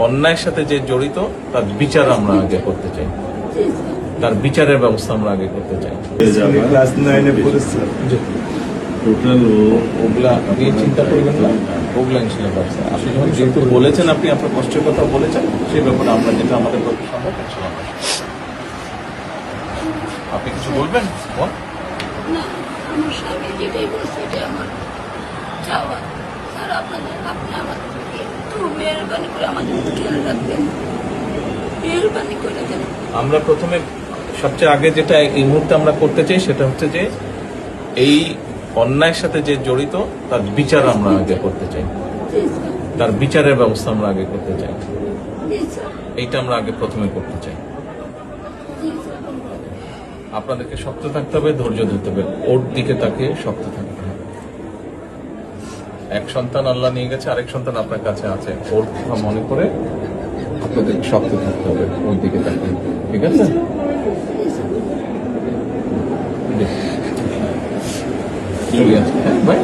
অন্যায়ের সাথে যে জড়িত তার বিচার আমরা আগে করতে চাই, তার বিচারের ব্যবস্থা আমরা আগে করতে চাই। ক্লাস 9 এ পড়েছে। টোটাল ওগুলা নিয়ে চিন্তা করবেন না, ওগুলা ইনশাল্লাহ ব্যবস্থা। আপনি যখন যেহেতু বলেছেন, আপনি আপনার কষ্টের কথা বলেছেন, সেই ব্যাপারে আমরা যেটা আমাদের পক্ষে সম্ভব ইনশাল্লাহ আমরা আপনি কিছু বলবেন? বল। না, আমার স্বামী যেটাই বলছে এটা আমার চাওয়া। স্যার আপনি আমাদেরকে একটু মেহরবানি করে আমাদের খেয়াল রাখবেন, মেহরবানি করে দেন। আমরা প্রথমে সবচেয়ে আগে যেটা এই মুহূর্তে আমরা করতে চাই সেটা হচ্ছে যে এই অন্যায়ের সাথে যে জড়িত তার বিচার আমরা আগে করতে চাই, জি স্যার, তার বিচারের ব্যবস্থা আমরা আগে করতে চাই। জি স্যার, এইটা আমরা আগে প্রথমে করতে চাই। জি স্যার। আপনাদেরকে শক্ত থাকতে হবে, ধৈর্য ধরতে হবে, ওর দিকে তাকিয়ে শক্ত থাকতে হবে। এক সন্তান আল্লাহ নিয়ে গেছে, আরেক সন্তান আপনার কাছে আছে, ওর কথা মনে করে আপনাদের শক্ত থাকতে হবে, ওর দিকে তাকিয়ে। ঠিক আছে? চলে আসবে। হ্যাঁ ভাই।